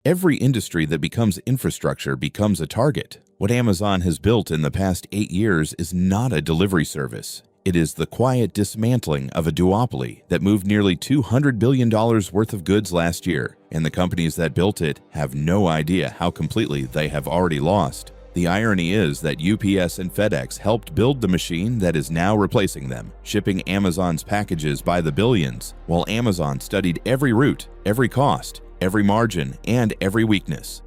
Every industry that becomes infrastructure becomes a target. What Amazon has built in the past 8 years is not a delivery service. It is the quiet dismantling of a duopoly that moved nearly $200 billion worth of goods last year, and the companies that built it have no idea how completely they have already lost. The irony is that UPS and FedEx helped build the machine that is now replacing them, shipping Amazon's packages by the billions, while Amazon studied every route, every cost, every margin, and every weakness.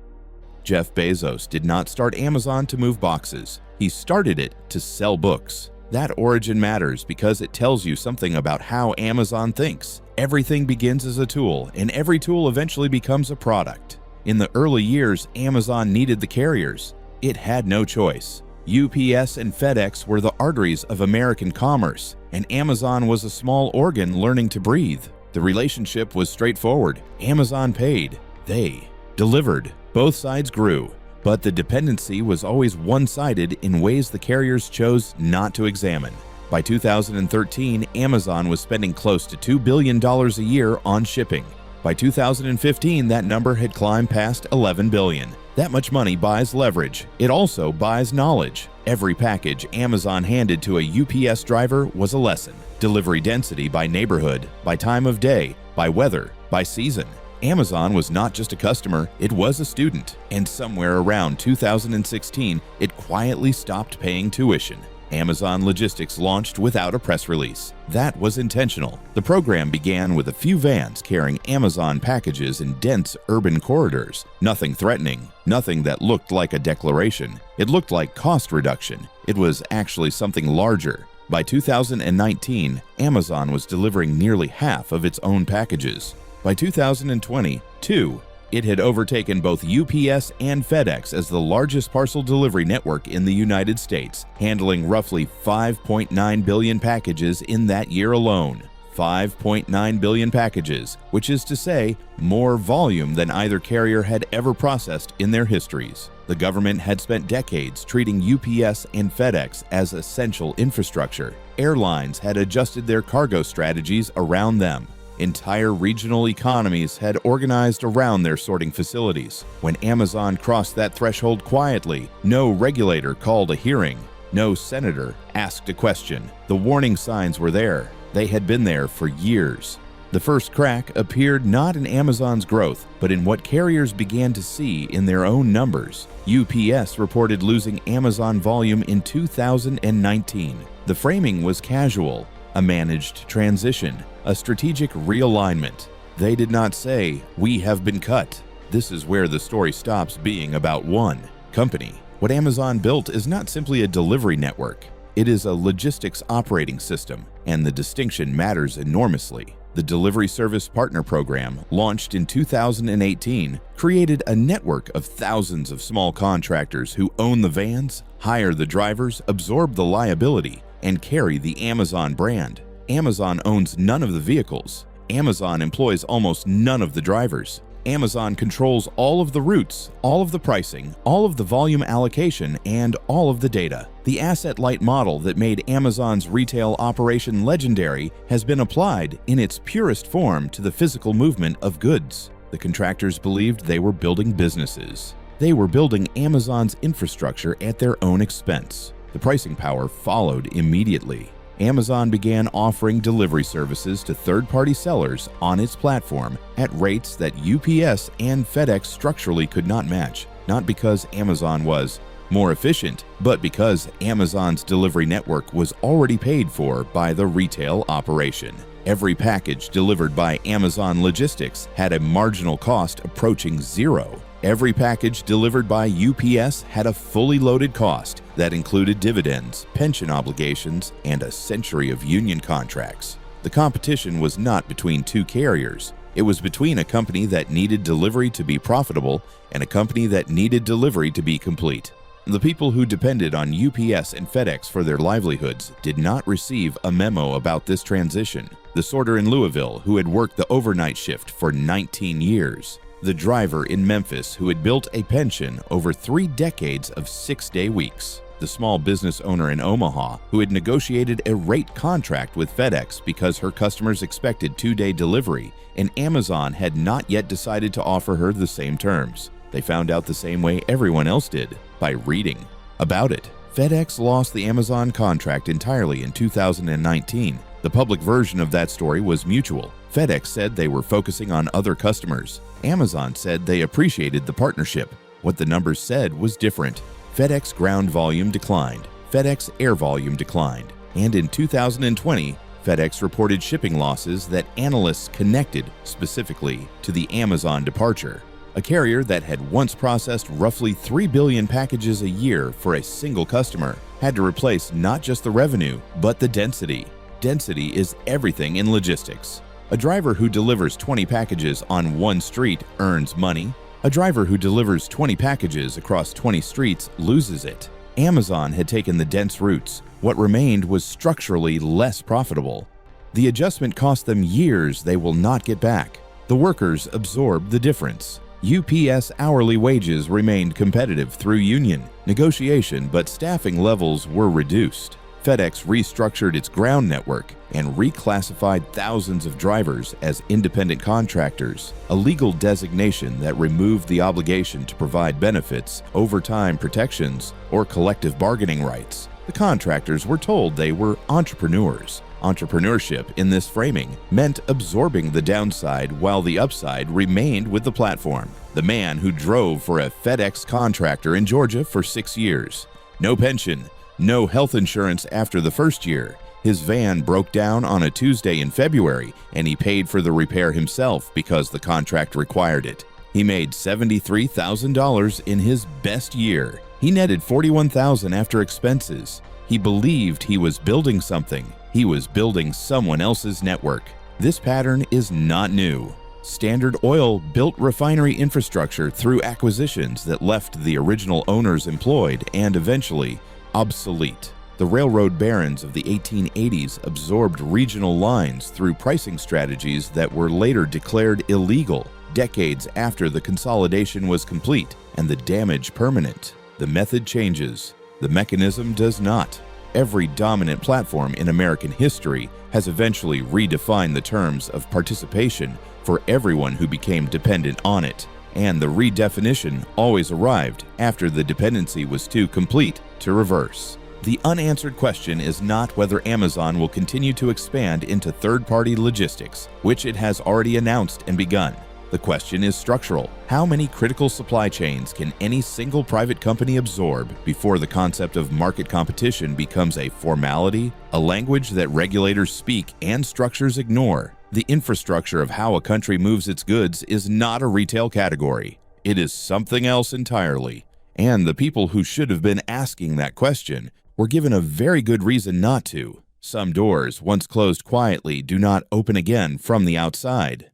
Jeff Bezos did not start Amazon to move boxes. He started it to sell books. That origin matters because it tells you something about how Amazon thinks. Everything begins as a tool, and every tool eventually becomes a product. In the early years, Amazon needed the carriers. It had no choice. UPS and FedEx were the arteries of American commerce, and Amazon was a small organ learning to breathe. The relationship was straightforward. Amazon paid. They delivered. Both sides grew. But the dependency was always one-sided in ways the carriers chose not to examine. By 2013, Amazon was spending close to $2 billion a year on shipping. By 2015, that number had climbed past $11 billion. That much money buys leverage. It also buys knowledge. Every package Amazon handed to a UPS driver was a lesson. Delivery density by neighborhood, by time of day, by weather, by season. Amazon was not just a customer, it was a student, and somewhere around 2016, it quietly stopped paying tuition. Amazon Logistics launched without a press release. That was intentional. The program began with a few vans carrying Amazon packages in dense urban corridors. Nothing threatening, nothing that looked like a declaration. It looked like cost reduction. It was actually something larger. By 2019, Amazon was delivering nearly half of its own packages. By 2022, it had overtaken both UPS and FedEx as the largest parcel delivery network in the United States, handling roughly 5.9 billion packages in that year alone. 5.9 billion packages, which is to say, more volume than either carrier had ever processed in their histories. The government had spent decades treating UPS and FedEx as essential infrastructure. Airlines had adjusted their cargo strategies around them. Entire regional economies had organized around their sorting facilities. When Amazon crossed that threshold quietly, no regulator called a hearing. No senator asked a question. The warning signs were there. They had been there for years. The first crack appeared not in Amazon's growth, but in what carriers began to see in their own numbers. UPS reported losing Amazon volume in 2019. The framing was casual, a managed transition, a strategic realignment. They did not say, "We have been cut." This is where the story stops being about one company. What Amazon built is not simply a delivery network. It is a logistics operating system, and the distinction matters enormously. The Delivery Service Partner Program, launched in 2018, created a network of thousands of small contractors who own the vans, hire the drivers, absorb the liability, and carry the Amazon brand. Amazon owns none of the vehicles. Amazon employs almost none of the drivers. Amazon controls all of the routes, all of the pricing, all of the volume allocation, and all of the data. The asset-light model that made Amazon's retail operation legendary has been applied in its purest form to the physical movement of goods. The contractors believed they were building businesses. They were building Amazon's infrastructure at their own expense. The pricing power followed immediately. Amazon began offering delivery services to third-party sellers on its platform at rates that UPS and FedEx structurally could not match, not because Amazon was more efficient, but because Amazon's delivery network was already paid for by the retail operation. Every package delivered by Amazon Logistics had a marginal cost approaching zero. Every package delivered by UPS had a fully loaded cost that included dividends, pension obligations, and a century of union contracts. The competition was not between two carriers. It was between a company that needed delivery to be profitable and a company that needed delivery to be complete. The people who depended on UPS and FedEx for their livelihoods did not receive a memo about this transition. The sorter in Louisville, who had worked the overnight shift for 19 years. The driver in Memphis, who had built a pension over 3 decades of 6-day weeks. the small business owner in Omaha who had negotiated a rate contract with FedEx because her customers expected 2-day delivery, and Amazon had not yet decided to offer her the same terms. They found out the same way everyone else did, by reading about it. FedEx lost the Amazon contract entirely in 2019. The public version of that story was mutual. FedEx said they were focusing on other customers. Amazon said they appreciated the partnership. What the numbers said was different. FedEx ground volume declined. FedEx air volume declined. And in 2020, FedEx reported shipping losses that analysts connected specifically to the Amazon departure. A carrier that had once processed roughly 3 billion packages a year for a single customer had to replace not just the revenue, but the density. Density is everything in logistics. A driver who delivers 20 packages on one street earns money. A driver who delivers 20 packages across 20 streets loses it. Amazon had taken the dense routes. What remained was structurally less profitable. The adjustment cost them years they will not get back. The workers absorbed the difference. UPS hourly wages remained competitive through union negotiation, but staffing levels were reduced. FedEx restructured its ground network and reclassified thousands of drivers as independent contractors, a legal designation that removed the obligation to provide benefits, overtime protections, or collective bargaining rights. The contractors were told they were entrepreneurs. Entrepreneurship in this framing meant absorbing the downside while the upside remained with the platform. The man who drove for a FedEx contractor in Georgia for 6 years. No pension, no health insurance after the first year. His van broke down on a Tuesday in February, and he paid for the repair himself because the contract required it. He made $73,000 in his best year. He netted $41,000 after expenses. He believed he was building something. He was building someone else's network. This pattern is not new. Standard Oil built refinery infrastructure through acquisitions that left the original owners employed and eventually obsolete. The railroad barons of the 1880s absorbed regional lines through pricing strategies that were later declared illegal decades after the consolidation was complete and the damage permanent. The method changes. The mechanism does not. Every dominant platform in American history has eventually redefined the terms of participation for everyone who became dependent on it, and the redefinition always arrived after the dependency was too complete to reverse. The unanswered question is not whether Amazon will continue to expand into third-party logistics, which it has already announced and begun. The question is structural. How many critical supply chains can any single private company absorb before the concept of market competition becomes a formality, a language that regulators speak and structures ignore? The infrastructure of how a country moves its goods is not a retail category. It is something else entirely. And the people who should have been asking that question were given a very good reason not to. Some doors, once closed quietly, do not open again from the outside.